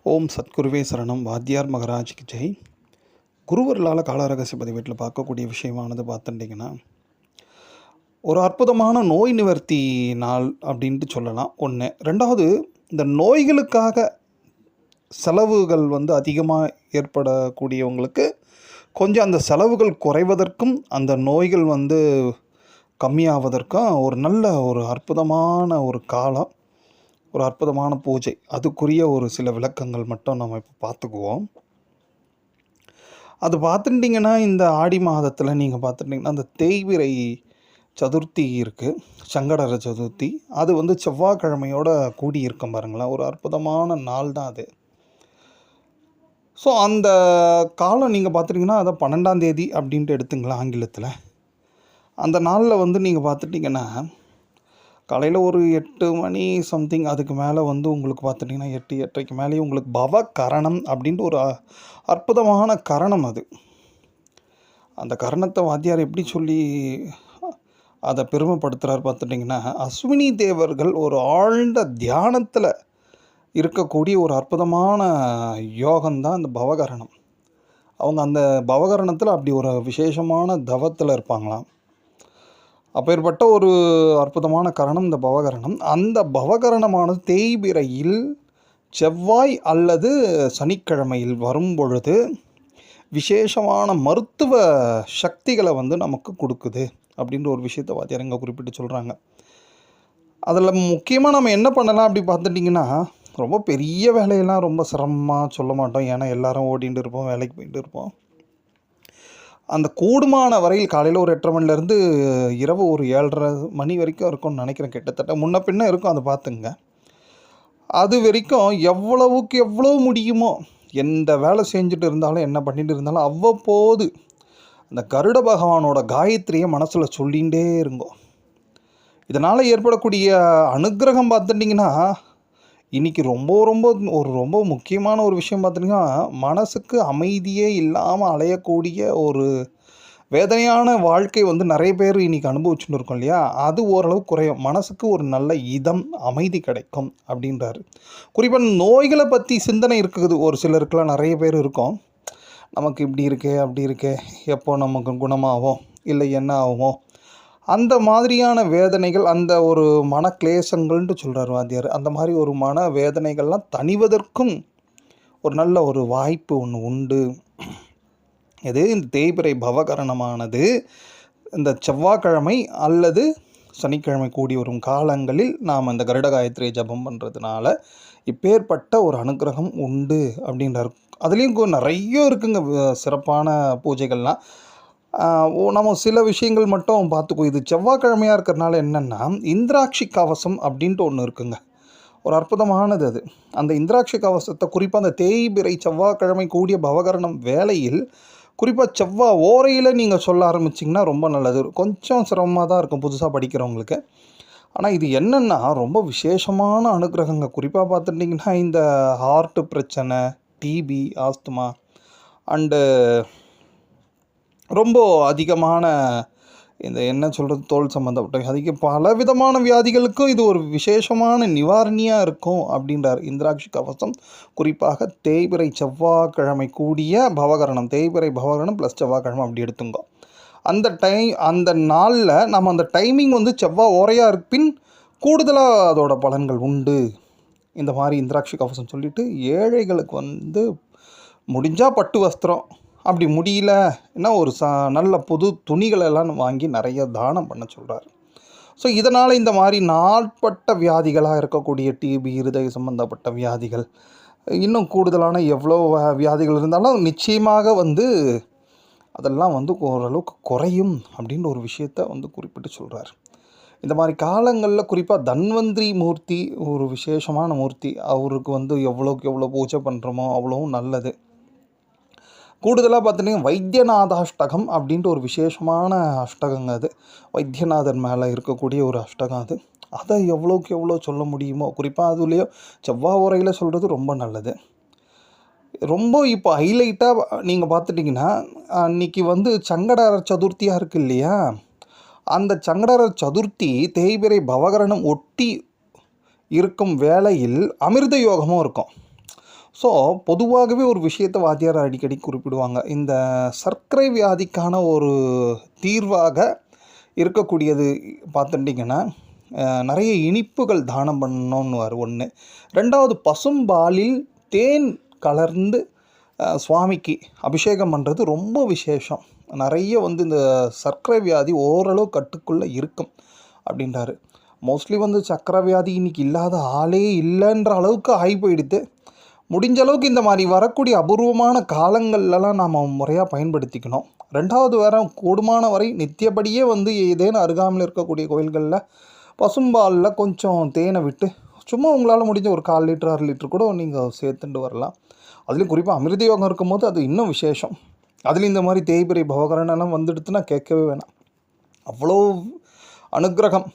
ஓம் சத்குருவே சரணம். வாத்தியார் மகராஜ்க்கு ஜெய். குருவர்களால் காலரகசிய பதிவேட்டில் பார்க்கக்கூடிய விஷயமானது பார்த்துட்டிங்கன்னா, ஒரு அற்புதமான நோய் நிவர்த்தி நாள் அப்படின்ட்டு சொல்லலாம். ஒன்று. ரெண்டாவது, இந்த நோய்களுக்காக செலவுகள் அதிகமாக ஏற்படக்கூடியவங்களுக்கு கொஞ்சம் அந்த செலவுகள் குறைவதற்கும் அந்த நோய்கள் கம்மியாவதற்கும் ஒரு நல்ல ஒரு அற்புதமான ஒரு காலம், ஒரு அற்புதமான பூஜை. அதுக்குரிய ஒரு சில விளக்கங்கள் மட்டும் நம்ம இப்போ பார்த்துக்குவோம். அது பார்த்துட்டிங்கன்னா, இந்த ஆடி மாதத்தில் நீங்கள் பார்த்துட்டிங்கன்னா, அந்த தேய்பிறை சதுர்த்தி இருக்குது, சங்கடர சதுர்த்தி. அது செவ்வாய்க்கிழமையோட கூடி இருக்கும் பாருங்களேன். ஒரு அற்புதமான நாள் தான் அது. ஸோ அந்த காலம் நீங்கள் பார்த்துட்டிங்கன்னா, அதை 12ஆம் தேதி அப்படின்ட்டு எடுத்துங்களா ஆங்கிலத்தில். அந்த நாளில் நீங்கள் பார்த்துட்டிங்கன்னா, காலையில் ஒரு 8 மணி சம்திங், அதுக்கு மேலே உங்களுக்கு பார்த்துட்டிங்கன்னா 8, 8:30க்கு மேலேயே உங்களுக்கு பவகரணம் அப்படின்ட்டு ஒரு அற்புதமான கரணம் அது. அந்த கரணத்தை வாத்தியார் எப்படி சொல்லி அதை பெருமைப்படுத்துகிறார் பார்த்துட்டிங்கன்னா, அஸ்வினி தேவர்கள் ஒரு ஆழ்ந்த தியானத்தில் இருக்கக்கூடிய ஒரு அற்புதமான யோகம்தான் அந்த பவகரணம். அவங்க அந்த பவகரணத்தில் அப்படி ஒரு விசேஷமான தவத்தில் இருப்பாங்களாம். அப்பேற்பட்ட ஒரு அற்புதமான கரணம் இந்த பவகரணம். அந்த பவகரணமானது தேய்பிறையில் செவ்வாய் அல்லது சனிக்கிழமையில் வரும் பொழுது விசேஷமான மருத்துவ சக்திகளை நமக்கு கொடுக்குது அப்படின்ற ஒரு விஷயத்தை வாத்தியார் இங்கே குறிப்பிட்டு சொல்கிறாங்க. அதில் முக்கியமாக நம்ம என்ன பண்ணலாம் அப்படி பார்த்துட்டிங்கன்னா, ரொம்ப பெரிய வேலையெல்லாம் ரொம்ப சிரமமாக சொல்ல மாட்டோம். ஏன்னா எல்லோரும் ஓடிட்டு இருப்போம், வேலைக்கு போயிட்டு இருப்போம். அந்த கூடுமான வரையில் காலையில் ஒரு 8:30 மணிலேருந்து இரவு ஒரு 7:30 மணி வரைக்கும் இருக்கும்னு நினைக்கிறேன். கிட்டத்தட்ட முன்ன பின்ன இருக்கும், அதை பார்த்துங்க. அது வரைக்கும் எவ்வளவுக்கு எவ்வளோ முடியுமோ, எந்த வேலை செஞ்சுட்டு இருந்தாலும் என்ன பண்ணிட்டு இருந்தாலும் அவ்வப்போது அந்த கருட பகவானோட காயத்ரியை மனசில் சொல்லிகிட்டே இருங்கோ. இதனால் ஏற்படக்கூடிய அனுக்கிரகம் பார்த்துட்டிங்கன்னா, இன்றைக்கி ரொம்ப முக்கியமான ஒரு விஷயம் பார்த்திங்கன்னா, மனசுக்கு அமைதியே இல்லாமல் அலையக்கூடிய ஒரு வேதனையான வாழ்க்கை நிறைய பேர் இன்றைக்கி அனுபவிச்சுன்னு இருக்கோம் இல்லையா? அது ஓரளவு குறையும். மனசுக்கு ஒரு நல்ல இதம், அமைதி கிடைக்கும் அப்படின்றாரு. குறிப்பாக நோய்களை பற்றி சிந்தனை இருக்குது ஒரு சிலருக்கெலாம், நிறைய பேர் இருக்கும். நமக்கு இப்படி இருக்கே, அப்படி இருக்கே, எப்போ நமக்கு குணமாகும், இல்லை என்ன ஆகுமோ, அந்த மாதிரியான வேதனைகள், அந்த ஒரு மனக்லேசங்கள்ன்ட்டு சொல்கிறார் வாத்தியார். அந்த மாதிரி ஒரு மன வேதனைகள்லாம் தணிவதற்கும் ஒரு நல்ல ஒரு வாய்ப்பு ஒன்று உண்டு. இது இந்த தேய்பிறை பவகரணமானது இந்த செவ்வாய்க்கிழமை அல்லது சனிக்கிழமை கூடி வரும் காலங்களில் நாம் இந்த கருட காயத்ரியை ஜபம் பண்ணுறதுனால இப்பேற்பட்ட ஒரு அனுகிரகம் உண்டு அப்படின்றார். அதுலேயும் நிறைய இருக்குங்க சிறப்பான பூஜைகள்லாம். நம்ம சில விஷயங்கள் மட்டும் பார்த்துக்கோ. இது செவ்வாய்க்கிழமையாக இருக்கிறனால என்னென்னா, இந்திராட்சி கவசம் அப்படின்ட்டு ஒன்று இருக்குங்க. ஒரு அற்புதமானது அது. அந்த இந்திராட்சி கவசத்தை குறிப்பாக அந்த தேய்பிறை செவ்வாய்க்கிழமை கூடிய பவகரணம் வேளையில், குறிப்பாக செவ்வாய் ஓரையில் நீங்கள் சொல்ல ஆரம்பிச்சிங்கன்னா ரொம்ப நல்லது. கொஞ்சம் சிரமமாக தான் இருக்கும் புதுசாக படிக்கிறவங்களுக்கு. ஆனால் இது என்னென்னா ரொம்ப விசேஷமான அனுகிரகங்க. குறிப்பாக பார்த்துட்டிங்கன்னா, இந்த ஹார்ட்டு பிரச்சனை, டிபி, ஆஸ்துமா அண்டு ரொம்ப அதிகமான இந்த என்ன சொல்கிறது, தோல் சம்மந்தப்பட்ட பல விதமான வியாதிகளுக்கும் இது ஒரு விசேஷமான நிவாரணியாக இருக்கும் அப்படின்றார். இந்திராட்சி கவசம் குறிப்பாக தேய்பிறை செவ்வாய்க்கிழமை கூடிய பவகரணம், தேய்பிறை பவகரணம் ப்ளஸ் செவ்வாய்க்கிழமை அப்படி எடுத்துங்க. அந்த நாளில் நம்ம அந்த டைமிங் செவ்வாய் ஓரையாக இருப்பின் கூடுதலாக அதோட பலன்கள் உண்டு. இந்த மாதிரி இந்திராட்சி கவசம் சொல்லிவிட்டு, ஏழைகளுக்கு முடிஞ்சால் பட்டு வஸ்திரம், அப்படி முடியலன்னா ஒரு நல்ல புது துணிகளெல்லாம் வாங்கி நிறைய தானம் பண்ண சொல்கிறார். ஸோ இதனால் இந்த மாதிரி நாள்பட்ட வியாதிகளாக இருக்கக்கூடிய டிபி, இருதய சம்பந்தப்பட்ட வியாதிகள், இன்னும் கூடுதலான எவ்வளோ வியாதிகள் இருந்தாலும் நிச்சயமாக அதெல்லாம் ஓரளவுக்கு குறையும் அப்படின்ற ஒரு விஷயத்தை குறிப்பிட்டு சொல்கிறார். இந்த மாதிரி காலங்களில் குறிப்பாக தன்வந்திரி மூர்த்தி ஒரு விசேஷமான மூர்த்தி. அவருக்கு எவ்வளோக்கு எவ்வளோ பூஜை பண்ணுறோமோ அவ்வளோவும் நல்லது. கூடுதலாக பார்த்துட்டிங்கன்னா வைத்தியநாதாஷ்டகம் அப்படின்ட்டு ஒரு விசேஷமான அஷ்டகங்க அது. வைத்தியநாதன் மேலே இருக்கக்கூடிய ஒரு அஷ்டகம் அது. அதை எவ்வளோக்கு எவ்வளோ சொல்ல முடியுமோ, குறிப்பாக அதுலேயோ செவ்வாய் உரையில் சொல்கிறது ரொம்ப நல்லது. ரொம்ப இப்போ ஹைலைட்டாக நீங்கள் பார்த்துட்டிங்கன்னா, அன்றைக்கி சங்கடர சதுர்த்தியாக இருக்குது இல்லையா? அந்த சங்கடர சதுர்த்தி தேய்பிறை பவகரணம் ஒட்டி இருக்கும் வேளையில் அமிர்த யோகமும் இருக்கும். ஸோ பொதுவாகவே ஒரு விஷயத்தை வாத்தியார் அடிக்கடி குறிப்பிடுவாங்க. இந்த சர்க்கரை வியாதிக்கான ஒரு தீர்வாக இருக்கக்கூடியது பார்த்துட்டிங்கன்னா, நிறைய இனிப்புகள் தானம் பண்ணணுன்னுவாரு 1. 2வது பசும்பாலில் தேன் கலந்து சுவாமிக்கு அபிஷேகம் பண்ணுறது ரொம்ப விசேஷம். நிறைய வந்து இந்த சர்க்கரை வியாதி ஓரளவு கட்டுக்குள்ளே இருக்கும் அப்படின்றாரு. மோஸ்ட்லி வந்து சர்க்கரை வியாதி இன்றைக்கி இல்லாத ஆளே இல்லைன்ற அளவுக்கு ஆகி போயிடுது. முடிஞ்ச அளவுக்கு இந்த மாதிரி வரக்கூடிய அபூர்வமான காலங்கள்லாம் நாம் முறையாக பயன்படுத்திக்கணும். 2வது வேறு கூடுமான வரை நித்தியப்படியே வந்து ஏதேனும் அருகாமையில் இருக்கக்கூடிய கோயில்களில் பசும்பாலில் கொஞ்சம் தேனை விட்டு சும்மா உங்களால் முடிஞ்ச ஒரு 1/4 லிட்டர் 1/2 லிட்டர் கூட நீங்கள் சேர்த்துட்டு வரலாம். அதுலேயும் குறிப்பாக அமிர்த யோகம் இருக்கும்போது அது இன்னும் விசேஷம். அதுலேயும் இந்த மாதிரி தேய்பிரை பவகரணெல்லாம் வந்துடுத்துன்னா கேட்கவே வேணாம். அவ்வளோ அனுக்கிரகம்.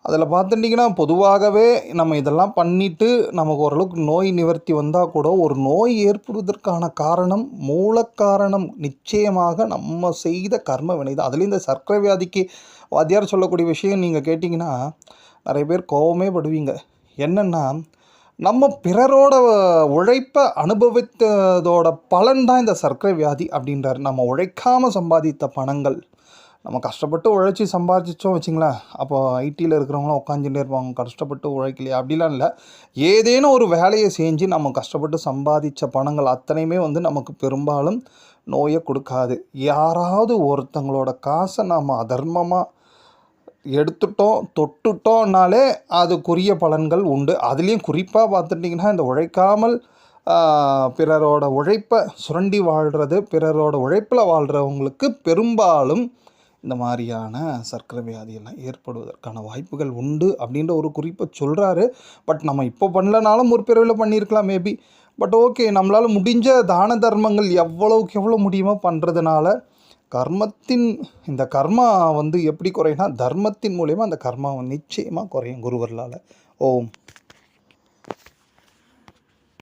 அதில் பார்த்துட்டிங்கன்னா பொதுவாகவே நம்ம இதெல்லாம் பண்ணிவிட்டு நமக்கு ஓரளவுக்கு நோய் நிவர்த்தி வந்தால் கூட ஒரு நோய் ஏற்படுவதற்கான காரணம் மூலக்காரணம் நிச்சயமாக நம்ம செய்த கர்ம வினை தான். அதுலேயும் இந்த சர்க்கரை வியாதிக்கு வாத்தியார் சொல்லக்கூடிய விஷயம் நீங்கள் கேட்டிங்கன்னா நிறைய பேர் கோபமே படுவீங்க. என்னென்னா, நம்ம பிறரோட உழைப்பை அனுபவித்ததோட பலன் தான் இந்த சர்க்கரை வியாதி அப்படின்றார். நம்ம உழைக்காமல் சம்பாதித்த பணங்கள், நம்ம கஷ்டப்பட்டு உழைச்சி சம்பாதிச்சோம் வச்சுங்களேன். அப்போ ஐடியில் இருக்கிறவங்களாம் உட்காந்துட்டே இருப்பாங்க, கஷ்டப்பட்டு உழைக்கலையா அப்படிலாம் இல்லை. ஏதேனும் ஒரு வேலையை செஞ்சு நம்ம கஷ்டப்பட்டு சம்பாதித்த பணங்கள் அத்தனையுமே வந்து நமக்கு பெரும்பாலும் நோயை கொடுக்காது. யாராவது ஒருத்தங்களோட காசை நாம் அதர்மமாக எடுத்துட்டோம் தொட்டுட்டோம்னாலே அதுக்குரிய பலன்கள் உண்டு. அதுலேயும் குறிப்பாக பார்த்துட்டிங்கன்னா இந்த உழைக்காமல் பிறரோட உழைப்பை சுரண்டி வாழ்கிறது, பிறரோட உழைப்பில் வாழ்கிறவங்களுக்கு பெரும்பாலும் இந்த மாதிரியான சர்க்கரை வியாதியெல்லாம் ஏற்படுவதற்கான வாய்ப்புகள் உண்டு அப்படின்ற ஒரு குறிப்பை சொல்கிறாரு. பட் நம்ம இப்போ பண்ணலனாலும் முற்பிறவியில் பண்ணியிருக்கலாம் மேபி. பட் ஓகே, நம்மளால் முடிஞ்ச தான தர்மங்கள் எவ்வளோக்கு எவ்வளோ முடியுமோ பண்ணுறதுனால கர்மத்தின் இந்த கர்மா வந்து எப்படி குறையும்னா தர்மத்தின் மூலயமா அந்த கர்மா நிச்சயமாக குறையும் குருவர்களால். ஓம்.